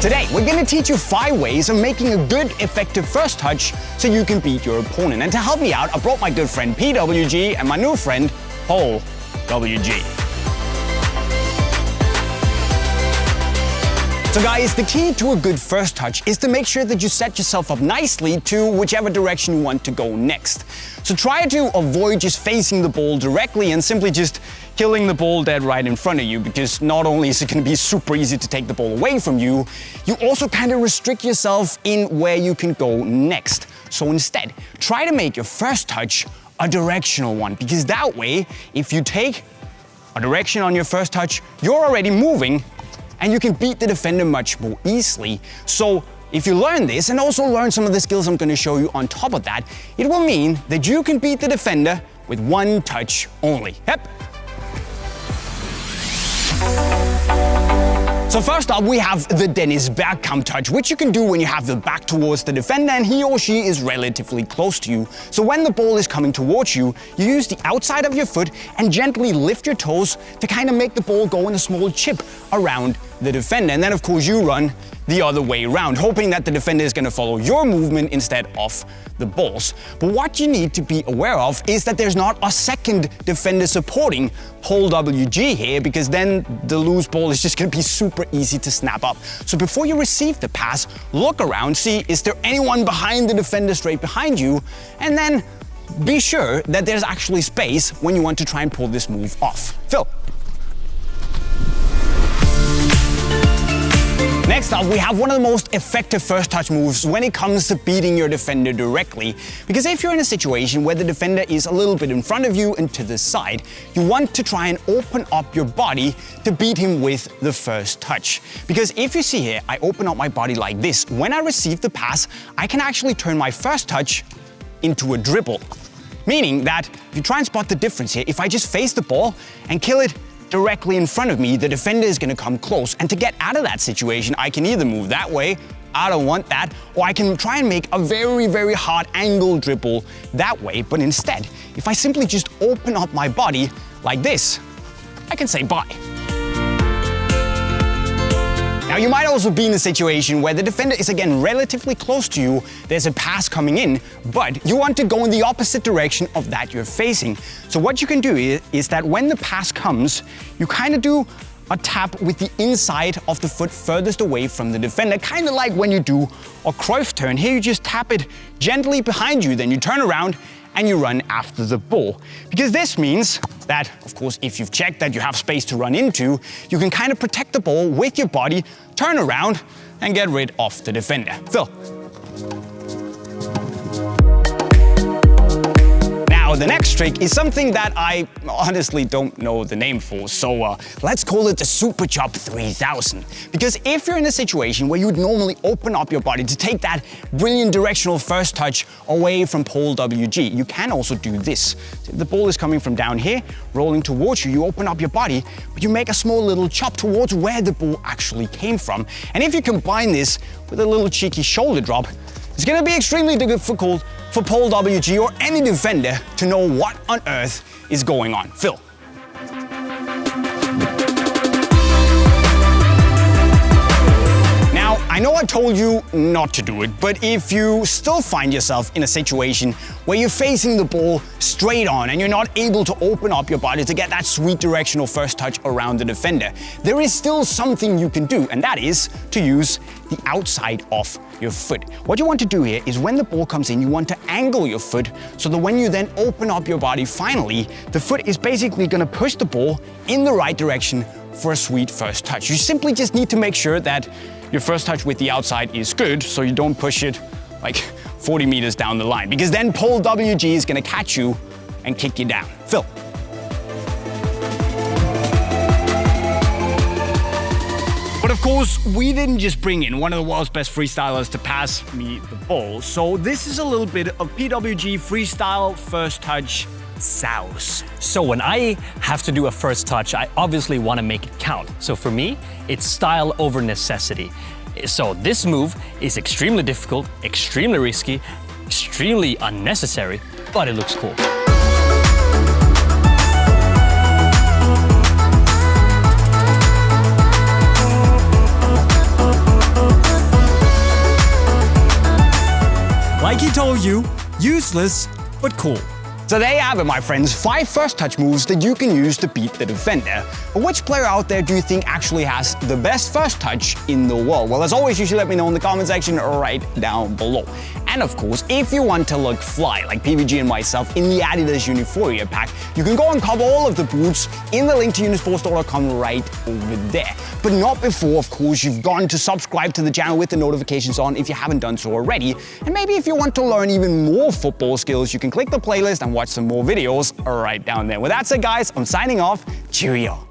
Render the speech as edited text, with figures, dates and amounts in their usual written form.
Today, we're going to teach you 5 ways of making a good, effective first touch so you can beat your opponent. And to help me out, I brought my good friend PWG and my new friend, Paul WG. So guys, the key to a good first touch is to make sure that you set yourself up nicely to whichever direction you want to go next. So try to avoid just facing the ball directly and simply just killing the ball dead right in front of you, because not only is it going to be super easy to take the ball away from you, you also kind of restrict yourself in where you can go next. So instead, try to make your first touch a directional one, because that way, if you take a direction on your first touch, you're already moving and you can beat the defender much more easily. So if you learn this and also learn some of the skills I'm going to show you on top of that, it will mean that you can beat the defender with one touch only. Yep. So first up, we have the Dennis Bergkamp touch, which you can do when you have the back towards the defender and he or she is relatively close to you. So when the ball is coming towards you, you use the outside of your foot and gently lift your toes to kind of make the ball go in a small chip around the defender. And then of course you run the other way around, hoping that the defender is going to follow your movement instead of the ball's. But what you need to be aware of is that there's not a second defender supporting Paul WG here, because then the loose ball is just going to be super easy to snap up. So before you receive the pass, look around, see is there anyone behind the defender straight behind you, and then be sure that there's actually space when you want to try and pull this move off. Phil. Next up, we have one of the most effective first touch moves when it comes to beating your defender directly. Because if you're in a situation where the defender is a little bit in front of you and to the side, you want to try and open up your body to beat him with the first touch. Because if you see here, I open up my body like this. When I receive the pass, I can actually turn my first touch into a dribble. Meaning that if you try and spot the difference here, if I just face the ball and kill it directly in front of me, the defender is going to come close. And to get out of that situation, I can either move that way, I don't want that, or I can try and make a very, very hard angle dribble that way. But instead, if I simply just open up my body like this, I can say bye. Now you might also be in a situation where the defender is again relatively close to you, there's a pass coming in, but you want to go in the opposite direction of that you're facing. So what you can do is that when the pass comes, you kind of do a tap with the inside of the foot furthest away from the defender, kind of like when you do a Cruyff turn. Here you just tap it gently behind you, then you turn around and you run after the ball. Because this means that, of course, if you've checked that you have space to run into, you can kind of protect the ball with your body, turn around, and get rid of the defender. Phil. Now, the next trick is something that I honestly don't know the name for, so let's call it the Super Chop 3000. Because if you're in a situation where you would normally open up your body to take that brilliant directional first touch away from Paul WG, you can also do this. So if the ball is coming from down here, rolling towards you, you open up your body, but you make a small little chop towards where the ball actually came from. And if you combine this with a little cheeky shoulder drop, it's going to be extremely difficult for Paul WG or any defender to know what on earth is going on. Phil. Now, I know I told you not to do it, but if you still find yourself in a situation where you're facing the ball straight on and you're not able to open up your body to get that sweet directional first touch around the defender, there is still something you can do, and that is to use the outside of your foot. What you want to do here is when the ball comes in, you want to angle your foot so that when you then open up your body finally, the foot is basically going to push the ball in the right direction for a sweet first touch. You simply just need to make sure that your first touch with the outside is good, so you don't push it like 40 meters down the line, because then Paul WG is going to catch you and kick you down. Phil. But of course, we didn't just bring in one of the world's best freestylers to pass me the ball. So this is a little bit of PWG freestyle first touch sauce. So when I have to do a first touch, I obviously want to make it count. So for me, it's style over necessity. So this move is extremely difficult, extremely risky, extremely unnecessary, but it looks cool. told you, useless but cool. So there you have it, my friends, 5 first touch moves that you can use to beat the defender. But which player out there do you think actually has the best first touch in the world? Well, as always, you should let me know in the comment section right down below. And of course, if you want to look fly, like PVG and myself in the Adidas Unisport pack, you can go and cover all of the boots in the link to Unisport.com right over there. But not before, of course, you've gone to subscribe to the channel with the notifications on if you haven't done so already. And maybe if you want to learn even more football skills, you can click the playlist and watch some more videos right down there. With that said, guys, I'm signing off. Cheerio.